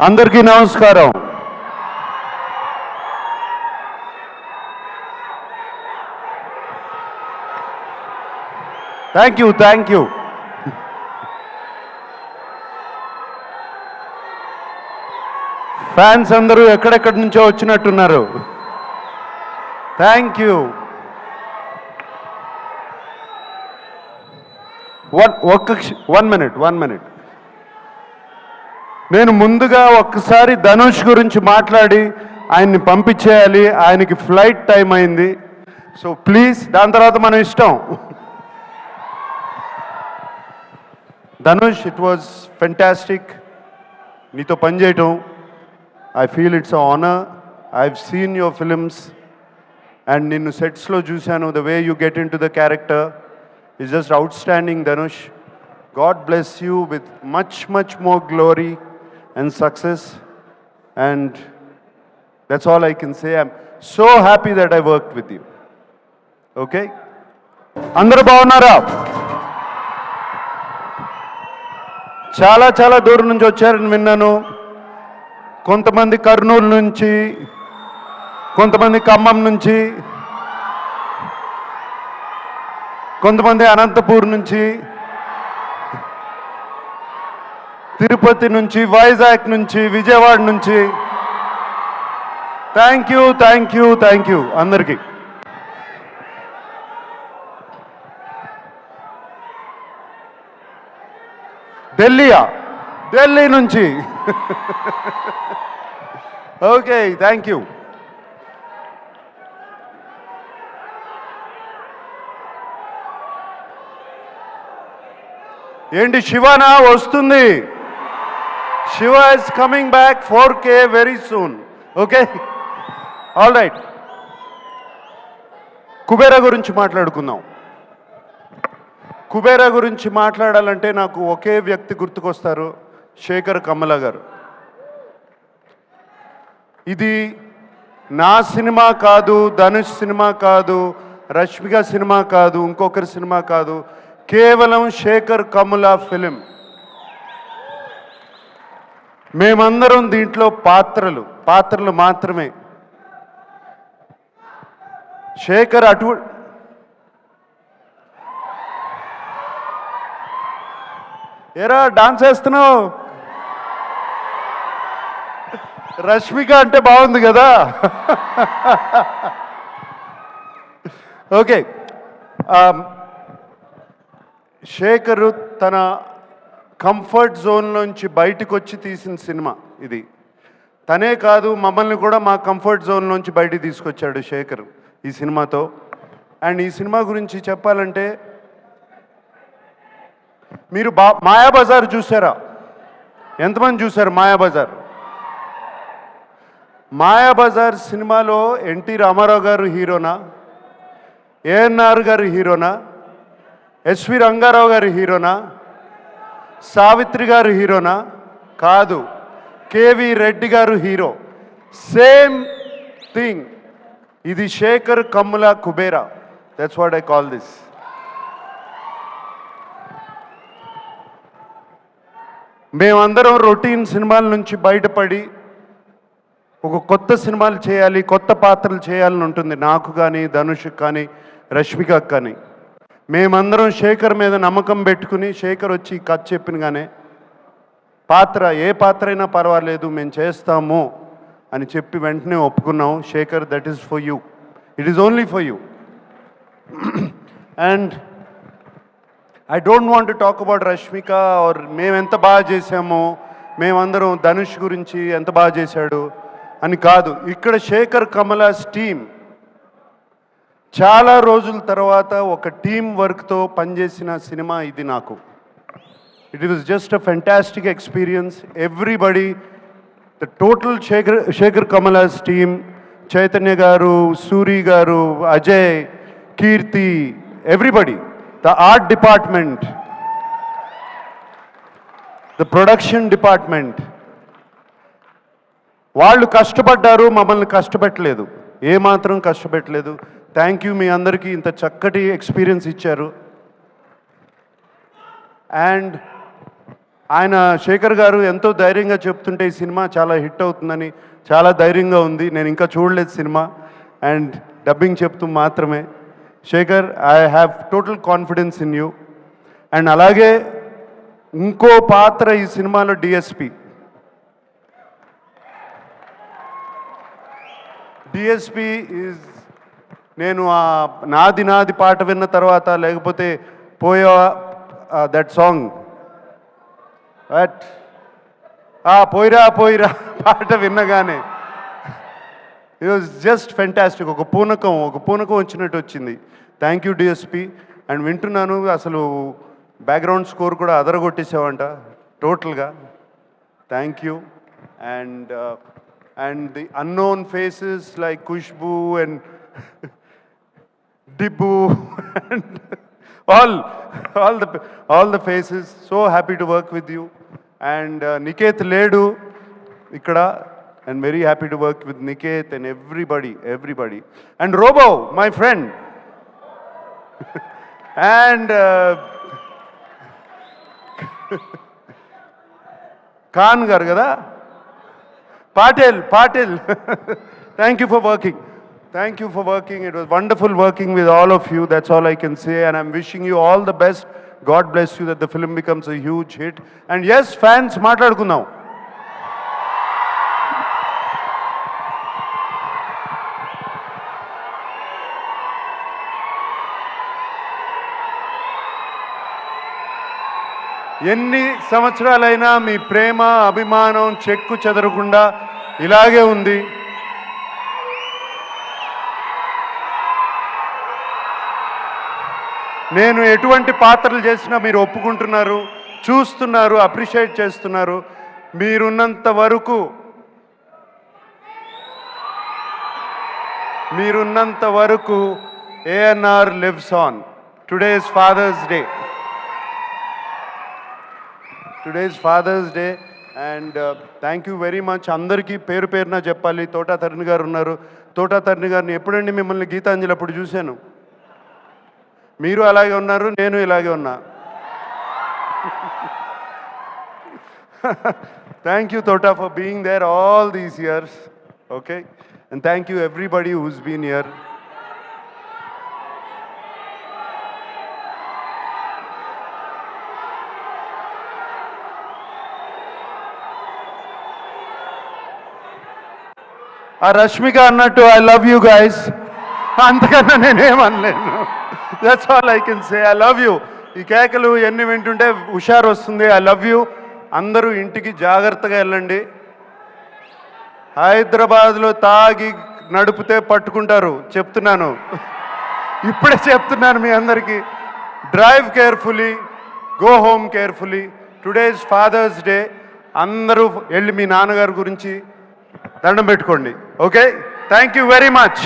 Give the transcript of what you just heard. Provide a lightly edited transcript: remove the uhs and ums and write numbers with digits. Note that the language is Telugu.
అందరికీ నమస్కారం. Thank you. ఫ్యాన్స్ అందరూ ఎక్కడెక్కడి నుంచో వచ్చినట్టున్నారు. Thank you. One minute. నేను ముందుగా ఒక్కసారి ధనుష్ గురించి మాట్లాడి ఆయన్ని పంపించేయాలి. ఆయనకి ఫ్లైట్ టైం అయింది. సో ప్లీజ్, దాని తర్వాత మనం ఇష్టం. ధనుష్, ఇట్ వాజ్ ఫెంటాస్టిక్ నీతో పనిచేయటం. I feel it's honour. I have seen your films and నిన్ను సెట్స్లో చూశాను. The way you get into the character is just outstanding, Dhanush. God bless you with much more glory and success, and that's all I can say. I'm so happy that I worked with you. Okay? Andaru bagunnara? చాలా దూరం నుంచి వచ్చారని విన్నాను. కొంతమంది కర్నూలు నుంచి, కొంతమంది ఖమ్మం నుంచి, కొంతమంది అనంతపూర్ నుంచి, తిరుపతి నుంచి, వైజాగ్ నుంచి, విజయవాడ నుంచి. థ్యాంక్ యూ అందరికీ. ఢిల్లీ నుంచి. Okay, thank you. ఏంటి శివనా వస్తుంది? Shiva is coming back 4K very soon. Okay, all right. Kubera గురించి మాట్లాడుకుందాం. కుబేరా గురించి మాట్లాడాలంటే నాకు ఒకే వ్యక్తి గుర్తుకొస్తారు, శేఖర్ కమ్ముల గారు. ఇది నా సినిమా కాదు, ధనుష్ సినిమా కాదు, రష్మిక సినిమా కాదు, ఇంకొకరి సినిమా కాదు, కేవలం శేఖర్ కమ్ముల ఫిలిం. మేమందరం దీంట్లో పాత్రలు మాత్రమే. శేఖర్ ఏరా డాన్స్ వేస్తున్నావు? రష్మిక అంటే బాగుంది కదా. ఓకే, శేఖరు తన కంఫర్ట్ జోన్లోంచి బయటకు వచ్చి తీసిన సినిమా ఇది. తనే కాదు, మమ్మల్ని కూడా మా కంఫర్ట్ జోన్లోంచి బయటికి తీసుకొచ్చాడు శేఖర్ ఈ సినిమాతో. అండ్ ఈ సినిమా గురించి చెప్పాలంటే, మీరు మాయాబజార్ చూసారా? ఎంతమంది చూశారు మాయాబజార్? మాయాబజార్ సినిమాలో ఎన్టీ రామారావు గారు హీరోనా, ఏఎన్ఆర్ గారు హీరోనా, ఎస్వి రంగారావు గారు హీరోనా, సావిత్రి గారు హీరోనా? కాదు, కేవి రెడ్డి గారు హీరో. Same thing. ఇది Shekhar Kammula Kubera. That's what I call this. మేమందరం రొటీన్ సినిమాల నుంచి బయటపడి ఒక కొత్త సినిమాలు చేయాలి, కొత్త పాత్రలు చేయాలని ఉంటుంది నాకు కానీ, ధనుష్కి కానీ, రష్మికకు కానీ. మేమందరం శేఖర్ మీద నమ్మకం పెట్టుకుని, శేఖర్ వచ్చి కథ చెప్పినగానే ఏ పాత్ర అయినా పర్వాలేదు మేము చేస్తాము అని చెప్పి వెంటనే ఒప్పుకున్నాం. Shekhar, that is for you. It is only for you. And I don't want to talk about Rashmika or మేము ఎంత బాగా చేసామో, మేమందరం ధనుష్ గురించి ఎంత బాగా చేశాడు అని కాదు. ఇక్కడ శేఖర్ కమలాస్ టీమ్ చాలా రోజుల తర్వాత ఒక టీం వర్క్తో పనిచేసిన సినిమా ఇది నాకు. It was just a fantastic experience. Everybody, the total Shekhar Kammula's team, Chaitanya గారు, సూరి గారు, Ajay, Keerthi, everybody, the art department, the production department, వాళ్ళు కష్టపడ్డారు, మమ్మల్ని కష్టపెట్టలేదు, ఏమాత్రం కష్టపెట్టలేదు. Thank you. మీ అందరికీ ఇంత చక్కటి ఎక్స్పీరియన్స్ ఇచ్చారు. అండ్ ఆయన శేఖర్ గారు ఎంతో ధైర్యంగా చెప్తుంటే ఈ సినిమా చాలా హిట్ అవుతుందని చాలా ధైర్యంగా ఉంది. నేను ఇంకా చూడలేదు సినిమా అండ్ డబ్బింగ్ చెప్తూ మాత్రమే. Shekhar, I have total confidence in you. And అలాగే ఇంకో పాత్ర ఈ సినిమాలో డిఎస్పి. డిఎస్పి ఈజ్, నేను ఆ నాది నాది పాట విన్న తర్వాత, లేకపోతే పోయా దట్ సాంగ్ బట్ పోయిరా పోయిరా పాట విన్నగానే ఇట్ వాజ్ జస్ట్ ఫెంటాస్టిక్. ఒక పూనకం వచ్చినట్టు వచ్చింది. Thank you DSP. అండ్ వింటున్నాను అసలు బ్యాక్గ్రౌండ్ స్కోర్ కూడా అదరగొట్టేసావంట టోటల్గా. Thank you. And the unknown faces like Khushbu and Dibbu and all the faces. So happy to work with you. And Niket Ledu ikkada, and very happy to work with Niket and everybody. And Robo, my friend. And Khan garu kada, Patil. Thank you for working. Thank you for working. It was wonderful working with all of you. That's all I can say. And I'm wishing you all the best. God bless you, that the film becomes a huge hit. And yes, fans, మాట్లాడుకుందాం. ఎన్ని సంవత్సరాలైనా మీ ప్రేమ అభిమానం చెక్కు చెదరకుండా ఇలాగే ఉంది. నేను ఎటువంటి పాత్రలు చేసినా మీరు ఒప్పుకుంటున్నారు, చూస్తున్నారు, అప్రిషియేట్ చేస్తున్నారు. మీరున్నంత వరకు ANR lives on. Today is father's day and thank you very much. అందరికీ పేరు పేరున చెప్పాలి. తోటా తరుణ్ గారు ఉన్నారు. తోటా తరుణ్ గారిని ఎప్పుడండి మిమ్మల్ని గీతాంజలి అప్పుడు చూశాను. మీరు అలాగే ఉన్నారు, నేను ఇలాగే ఉన్నా. Thank you Thota for being there all these years. Okay, and thank you everybody who's been here. ఆ రష్మిక అన్నట్టు ఐ లవ్ యూ గైస్. అంతకన్నా నేనేమనలేను. That's all I can say. I love you. ఈ కేకలు ఎన్ని వింటుంటే హుషారు వస్తుంది. I love you. అందరూ ఇంటికి జాగ్రత్తగా వెళ్ళండి. హైదరాబాద్లో తాగి నడిపితే పట్టుకుంటారు, చెప్తున్నాను. ఇప్పుడే చెప్తున్నాను మీ అందరికీ. Drive carefully, go home carefully. Today is father's day. అందరూ వెళ్ళి మీ నాన్నగారి గురించి దండం పెట్టుకోండి. Okay, thank you very much.